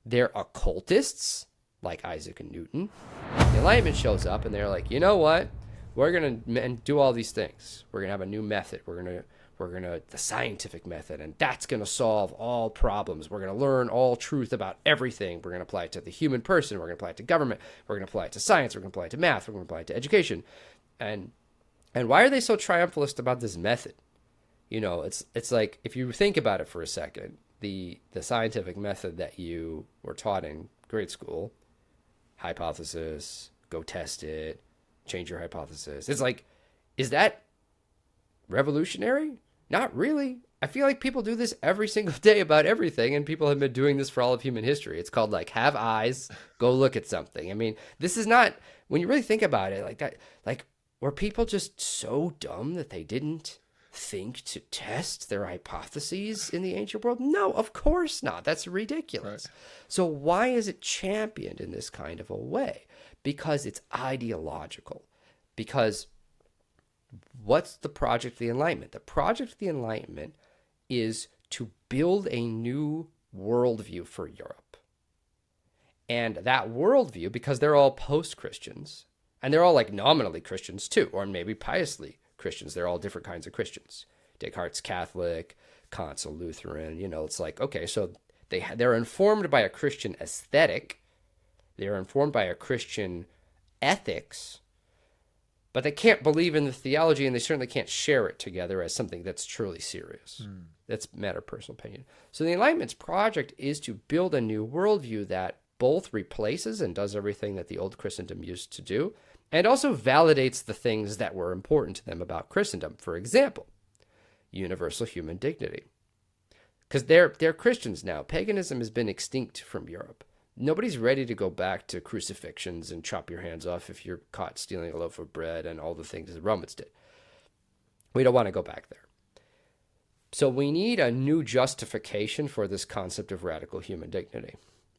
They're occultists like Isaac and Newton. The Enlightenment shows up and they're like, you know what? We're going to do all these things. We're going to have a new method. The scientific method, and that's going to solve all problems. We're going to learn all truth about everything. We're going to apply it to the human person. We're going to apply it to government. We're going to apply it to science. We're going to apply it to math. We're going to apply it to education. And why are they so triumphalist about this method? It's like, if you think about it for a second, the scientific method that you were taught in grade school, hypothesis, go test it, change your hypothesis. It's like, is that revolutionary? Not really. I feel like people do this every single day about everything, and people have been doing this for all of human history. It's called, like, have eyes, go look at something. I mean, this is not, when you really think about it like that, like, were people just so dumb that they didn't think to test their hypotheses in the ancient world? No, of course not. That's ridiculous. Right. So why is it championed in this kind of a way? Because it's ideological. Because what's the project of the Enlightenment? The project of the Enlightenment is to build a new worldview for Europe. And that worldview, because they're all post-Christians, and they're all like nominally Christians too, or maybe piously Christians. They're all different kinds of Christians. Descartes Catholic, Kant's a Lutheran. It's like, okay, so they're informed by a Christian aesthetic. They're informed by a Christian ethics, but they can't believe in the theology, and they certainly can't share it together as something that's truly serious. That's a matter of personal opinion. So the Enlightenment's project is to build a new worldview that both replaces and does everything that the old Christendom used to do, and also validates the things that were important to them about Christendom. For example, universal human dignity. Because they're Christians now. Paganism has been extinct from Europe. Nobody's ready to go back to crucifixions and chop your hands off if you're caught stealing a loaf of bread and all the things the Romans did. We don't want to go back there. So we need a new justification for this concept of radical human dignity.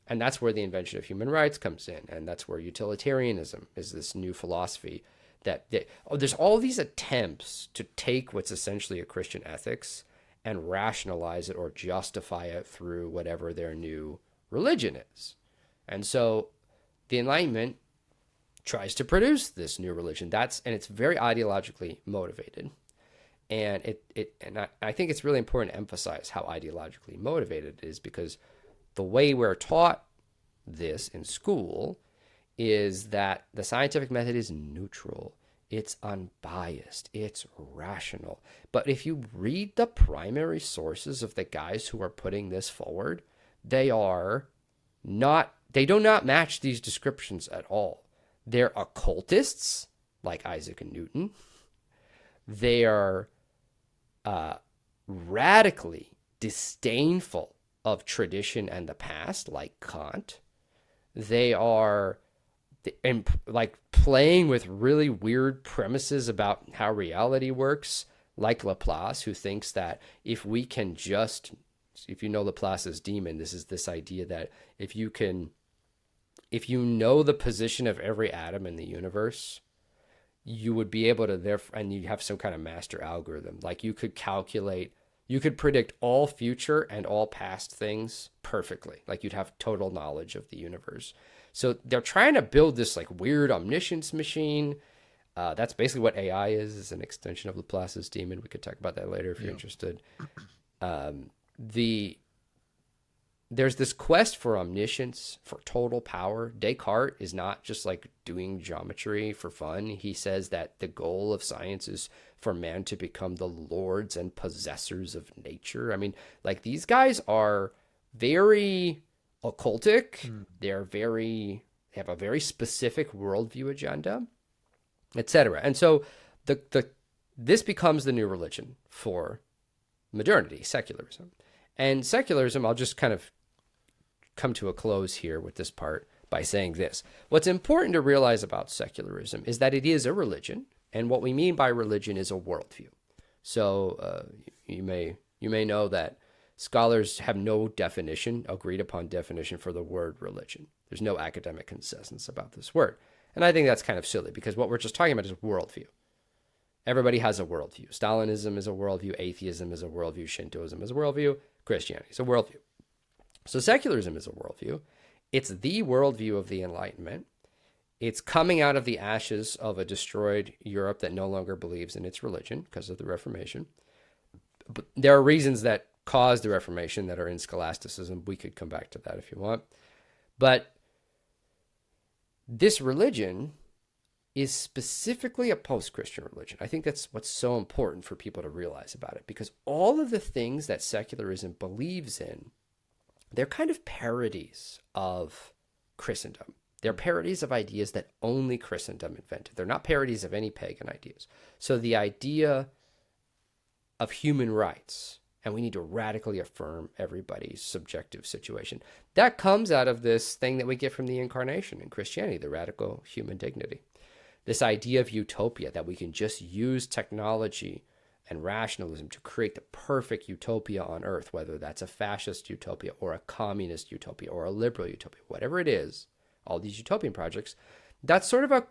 And that's where the invention of human rights comes in. And that's where utilitarianism is this new philosophy there's all these attempts to take what's essentially a Christian ethics and rationalize it or justify it through whatever their new religion is. And so the Enlightenment tries to produce this new religion. And it's very ideologically motivated. And I think it's really important to emphasize how ideologically motivated it is, because the way we're taught this in school is that the scientific method is neutral, it's unbiased, it's rational. But if you read the primary sources of the guys who are putting this forward, they do not match these descriptions at all. They're occultists, like Isaac and Newton. They are radically disdainful of tradition and the past, like Kant. They are like playing with really weird premises about how reality works, like Laplace, who thinks that if you know Laplace's demon, this is this idea that if you know the position of every atom in the universe, you would be able to and you have some kind of master algorithm. Like you could predict all future and all past things perfectly. Like you'd have total knowledge of the universe. So they're trying to build this like weird omniscience machine. That's basically what AI is an extension of Laplace's demon. We could talk about that later if you're interested. There's this quest for omniscience, for total power. Descartes is not just like doing geometry for fun. He says that the goal of science is for man to become the lords and possessors of nature. I mean, like these guys are very occultic. They have a very specific worldview agenda, etc. And so this becomes the new religion for modernity, secularism. And secularism, I'll just kind of come to a close here with this part by saying this. What's important to realize about secularism is that it is a religion, and what we mean by religion is a worldview. So you may know that scholars have no agreed upon definition for the word religion. There's no academic consensus about this word. And I think that's kind of silly, because what we're just talking about is worldview. Everybody has a worldview. Stalinism is a worldview. Atheism is a worldview. Shintoism is a worldview. Christianity is a worldview. So secularism is a worldview. It's the worldview of the Enlightenment. It's coming out of the ashes of a destroyed Europe that no longer believes in its religion because of the Reformation. But there are reasons that caused the Reformation that are in scholasticism. We could come back to that if you want. But this religion is specifically a post-Christian religion. I think that's what's so important for people to realize about it, because all of the things that secularism believes in, they're kind of parodies of Christendom. They're parodies of ideas that only Christendom invented. They're not parodies of any pagan ideas. So the idea of human rights, and we need to radically affirm everybody's subjective situation, that comes out of this thing that we get from the Incarnation in Christianity, the radical human dignity. This idea of utopia, that we can just use technology and rationalism to create the perfect utopia on earth, whether that's a fascist utopia or a communist utopia or a liberal utopia, whatever it is, all these utopian projects, that's sort of a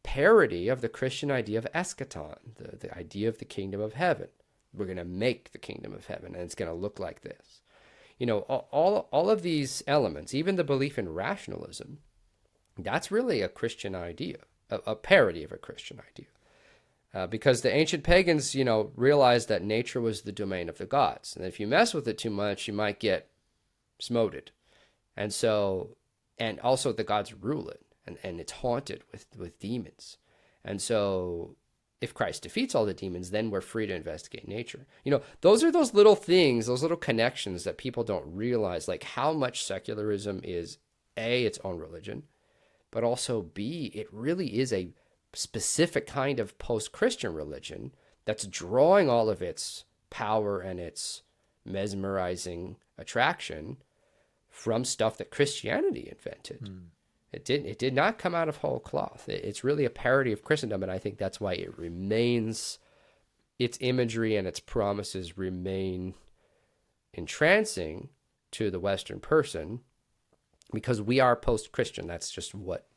parody of the Christian idea of eschaton, the idea of the kingdom of heaven. We're going to make the kingdom of heaven, and it's going to look like this. You know, all of these elements, even the belief in rationalism, that's really a Christian idea, a parody of a Christian idea. Because the ancient pagans, you know, realized that nature was the domain of the gods. And if you mess with it too much, you might get smoted. And so, and also the gods rule it, and it's haunted with demons. And so if Christ defeats all the demons, then we're free to investigate nature. You know, those are those little things, those little connections that people don't realize, like how much secularism is, A, its own religion, but also B, it really is a specific kind of post-Christian religion that's drawing all of its power and its mesmerizing attraction from stuff that Christianity invented. It did not come out of whole cloth. It's really a parody of Christendom, and I think that's why it remains, its imagery and its promises remain entrancing to the Western person, because we are post-Christian. That's just what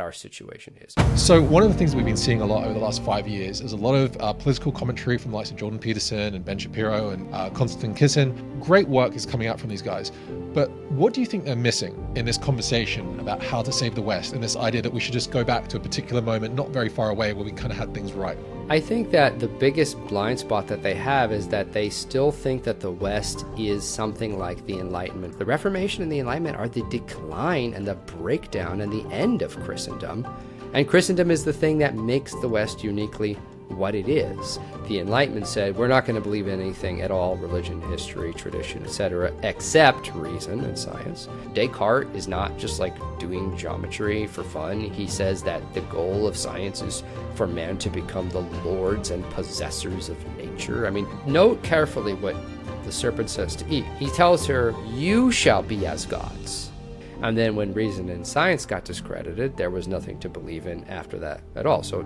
our situation is. So one of the things we've been seeing a lot over the last 5 years is a lot of political commentary from the likes of Jordan Peterson and Ben Shapiro and Konstantin Kisin. Great work is coming out from these guys. But what do you think they're missing in this conversation about how to save the West, and this idea that we should just go back to a particular moment not very far away where we kind of had things right? I think that the biggest blind spot that they have is that they still think that the West is something like the Enlightenment. The Reformation and the Enlightenment are the decline and the breakdown and the end of Christendom. And Christendom is the thing that makes the West uniquely what it is. The Enlightenment said, we're not going to believe in anything at all, religion, history, tradition, etc., except reason and science. Descartes is not just like doing geometry for fun. He says that the goal of science is for man to become the lords and possessors of nature. I mean, note carefully what the serpent says to Eve. He tells her, you shall be as gods. And then when reason and science got discredited, there was nothing to believe in after that at all. So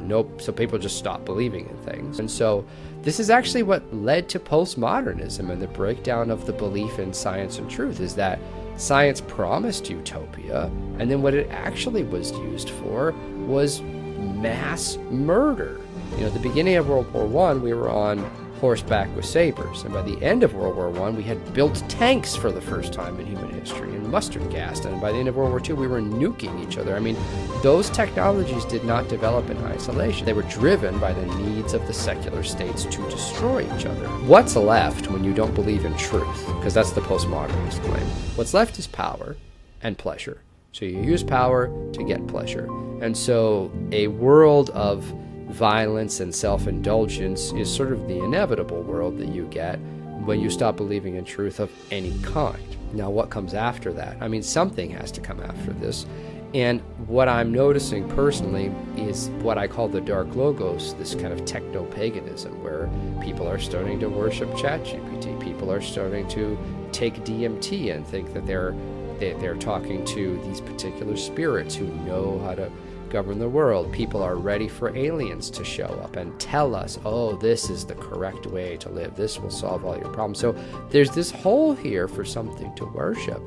people just stopped believing in things. And so this is actually what led to postmodernism and the breakdown of the belief in science and truth, is that science promised utopia, and then what it actually was used for was mass murder. You know, at the beginning of World War I, we were on horseback with sabers, and by the end of World War I, we had built tanks for the first time in human history, and mustard gas, and by the end of World War II, we were nuking each other. I mean, those technologies did not develop in isolation. They were driven by the needs of the secular states to destroy each other. What's left when you don't believe in truth? Because that's the postmodernist claim. What's left is power and pleasure. So you use power to get pleasure. And so a world of violence and self-indulgence is sort of the inevitable world that you get when you stop believing in truth of any kind. Now, what comes after that? I mean, something has to come after this. And what I'm noticing personally is what I call the dark logos, this kind of techno-paganism, where people are starting to worship ChatGPT. People are starting to take DMT and think that they're talking to these particular spirits who know how to govern the world. People are ready for aliens to show up and tell us, oh, this is the correct way to live. This will solve all your problems. So there's this hole here for something to worship,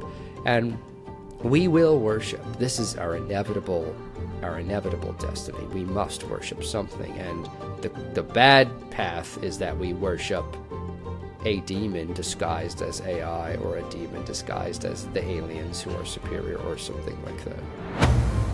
and we will worship. This is our inevitable destiny. We must worship something, and the bad path is that we worship a demon disguised as AI or a demon disguised as the aliens who are superior or something like that.